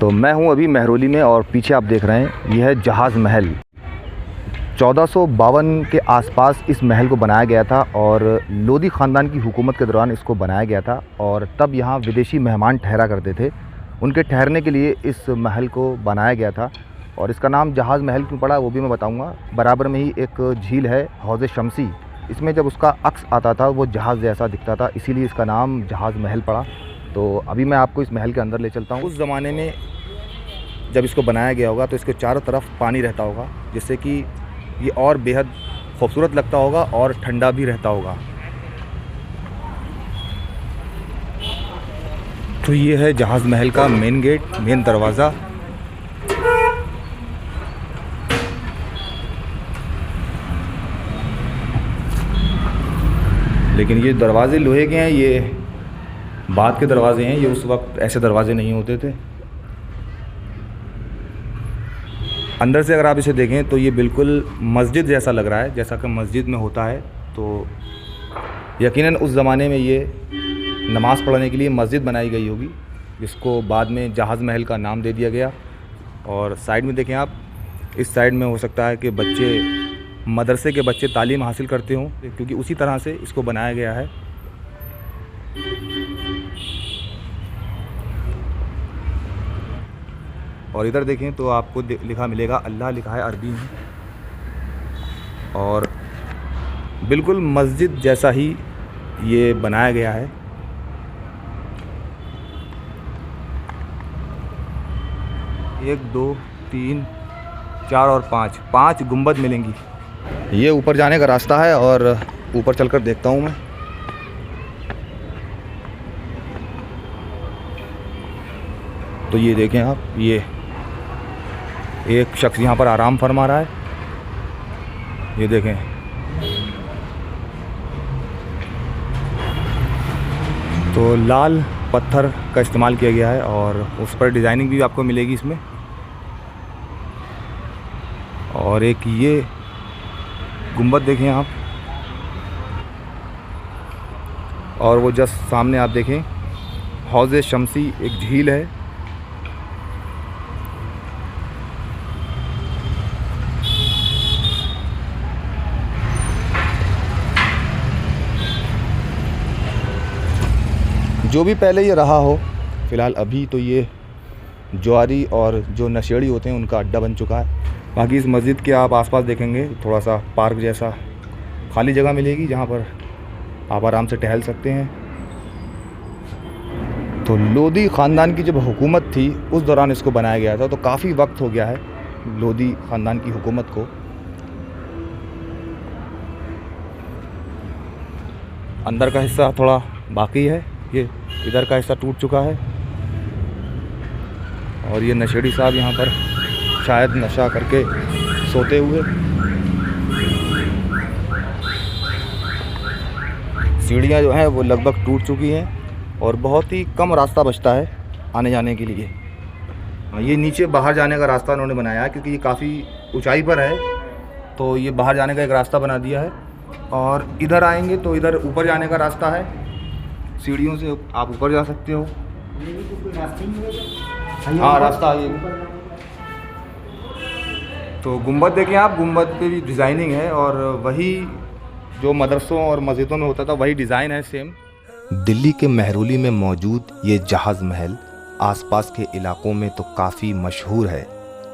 तो मैं हूं अभी महरौली में और पीछे आप देख रहे हैं यह है जहाज़ महल। 1452 के आसपास इस महल को बनाया गया था और लोदी ख़ानदान की हुकूमत के दौरान इसको बनाया गया था और तब यहाँ विदेशी मेहमान ठहरा करते थे। उनके ठहरने के लिए इस महल को बनाया गया था और इसका नाम जहाज़ महल क्यों पड़ा वो भी मैं बताऊँगा। बराबर में ही एक झील है हौज़ शमसी, इसमें जब उसका अक्स आता था वो जहाज़ जैसा दिखता था, इसीलिए इसका नाम जहाज़ महल पड़ा। तो अभी मैं आपको इस महल के अंदर ले चलता हूँ। उस ज़माने में जब इसको बनाया गया होगा तो इसके चारों तरफ पानी रहता होगा, जिससे कि ये और बेहद खूबसूरत लगता होगा और ठंडा भी रहता होगा। तो ये है जहाज़ महल का मेन गेट, मेन दरवाज़ा। लेकिन ये दरवाज़े लोहे के हैं, ये बाद के दरवाजे हैं, ये उस वक्त ऐसे दरवाजे नहीं होते थे। अंदर से अगर आप इसे देखें तो ये बिल्कुल मस्जिद जैसा लग रहा है, जैसा कि मस्जिद में होता है। तो यकीनन उस ज़माने में ये नमाज़ पढ़ने के लिए मस्जिद बनाई गई होगी, जिसको बाद में जहाज़ महल का नाम दे दिया गया। और साइड में देखें आप, इस साइड में हो सकता है कि मदरसे के बच्चे तालीम हासिल करते हों, क्योंकि उसी तरह से इसको बनाया गया है। और इधर देखें तो आपको लिखा मिलेगा अल्लाह लिखा है अरबी में, और बिल्कुल मस्जिद जैसा ही ये बनाया गया है। एक, दो, तीन, चार और पाँच गुंबद मिलेंगी। ये ऊपर जाने का रास्ता है और ऊपर चलकर देखता हूँ मैं। तो ये देखें आप, ये एक शख्स यहाँ पर आराम फरमा रहा है, ये देखें। तो लाल पत्थर का इस्तेमाल किया गया है और उस पर डिज़ाइनिंग भी आपको मिलेगी इसमें। और एक ये गुंबद देखें आप, और वो जस्ट सामने आप देखें हौज़ शमसी, एक झील है। जो भी पहले ये रहा हो, फ़िलहाल अभी तो ये ज्वारी और जो नशेड़ी होते हैं उनका अड्डा बन चुका है। बाकी इस मस्जिद के आप आसपास देखेंगे थोड़ा सा पार्क जैसा खाली जगह मिलेगी, जहाँ पर आप आराम से टहल सकते हैं। तो लोदी ख़ानदान की जब हुकूमत थी उस दौरान इसको बनाया गया था, तो काफ़ी वक्त हो गया है लोदी ख़ानदान की हुकूमत को। अंदर का हिस्सा थोड़ा बाकी है, ये इधर का हिस्सा टूट चुका है। और ये नशेड़ी साहब यहाँ पर शायद नशा करके सोते हुए। सीढ़ियाँ जो हैं वो लगभग टूट चुकी हैं और बहुत ही कम रास्ता बचता है आने जाने के लिए। ये नीचे बाहर जाने का रास्ता उन्होंने बनाया है, क्योंकि ये काफ़ी ऊंचाई पर है, तो ये बाहर जाने का एक रास्ता बना दिया है। और इधर आएंगे तो इधर ऊपर जाने का रास्ता है, सीढ़ियों से आप ऊपर जा सकते हो। हाँ, रास्ता ये। तो गुंबद देखें आप, गुंबद पे भी डिज़ाइनिंग है और वही जो मदरसों और मस्जिदों में होता था वही डिज़ाइन है सेम। दिल्ली के महरौली में मौजूद ये जहाज़ महल आसपास के इलाकों में तो काफ़ी मशहूर है,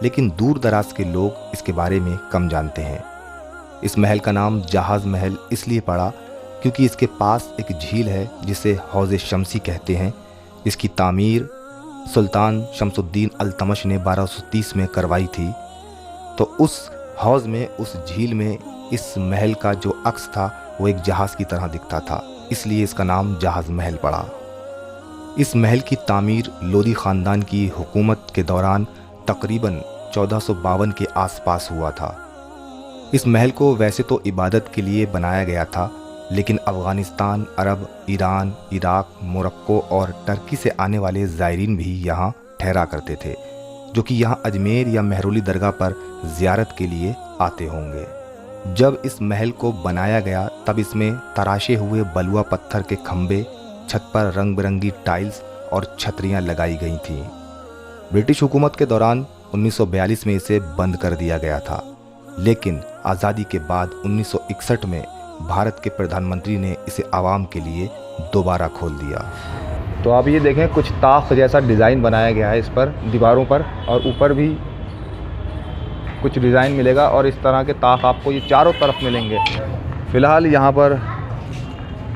लेकिन दूर दराज के लोग इसके बारे में कम जानते हैं। इस महल का नाम जहाज़ महल इसलिए पड़ा क्योंकि इसके पास एक झील है जिसे हौज़ शमसी कहते हैं, जिसकी तामीर सुल्तान शमसुद्दीन अल्तमश ने 1230 में करवाई थी। तो उस हौज़ में, उस झील में इस महल का जो अक्स था वो एक जहाज़ की तरह दिखता था, इसलिए इसका नाम जहाज़ महल पड़ा। इस महल की तामीर लोदी ख़ानदान की हुकूमत के दौरान तकरीबन 1452 के आसपास हुआ था। इस महल को वैसे तो इबादत के लिए बनाया गया था, लेकिन अफ़गानिस्तान, अरब, ईरान, इराक, मोरक्को और टर्की से आने वाले ज़ायरीन भी यहाँ ठहरा करते थे, जो कि यहाँ अजमेर या महरौली दरगाह पर ज़ियारत के लिए आते होंगे। जब इस महल को बनाया गया तब इसमें तराशे हुए बलुआ पत्थर के खंभे, छत पर रंग बिरंगी टाइल्स और छतरियाँ लगाई गई थीं। ब्रिटिश हुकूमत के दौरान 1942 में इसे बंद कर दिया गया था, लेकिन आज़ादी के बाद 1961 में भारत के प्रधानमंत्री ने इसे आवाम के लिए दोबारा खोल दिया। तो आप ये देखें, कुछ ताख जैसा डिज़ाइन बनाया गया है इस पर, दीवारों पर, और ऊपर भी कुछ डिज़ाइन मिलेगा और इस तरह के ताख आपको ये चारों तरफ मिलेंगे। फ़िलहाल यहाँ पर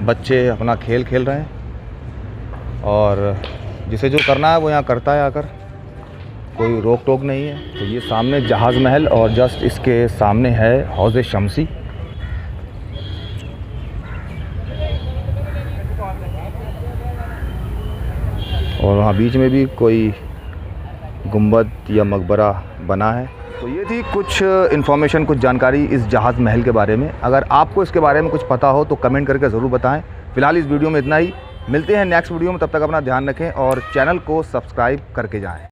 बच्चे अपना खेल खेल रहे हैं और जिसे जो करना है वो यहाँ करता है आकर, कोई रोक टोक नहीं है। तो ये सामने जहाज़ महल और जस्ट इसके सामने है हौज़ शम्सी। और वहाँ बीच में भी कोई गुंबद या मकबरा बना है। तो ये थी कुछ इन्फॉर्मेशन, कुछ जानकारी इस जहाज़ महल के बारे में। अगर आपको इसके बारे में कुछ पता हो तो कमेंट करके ज़रूर बताएं। फ़िलहाल इस वीडियो में इतना ही, मिलते हैं नेक्स्ट वीडियो में। तब तक अपना ध्यान रखें और चैनल को सब्सक्राइब करके जाएं।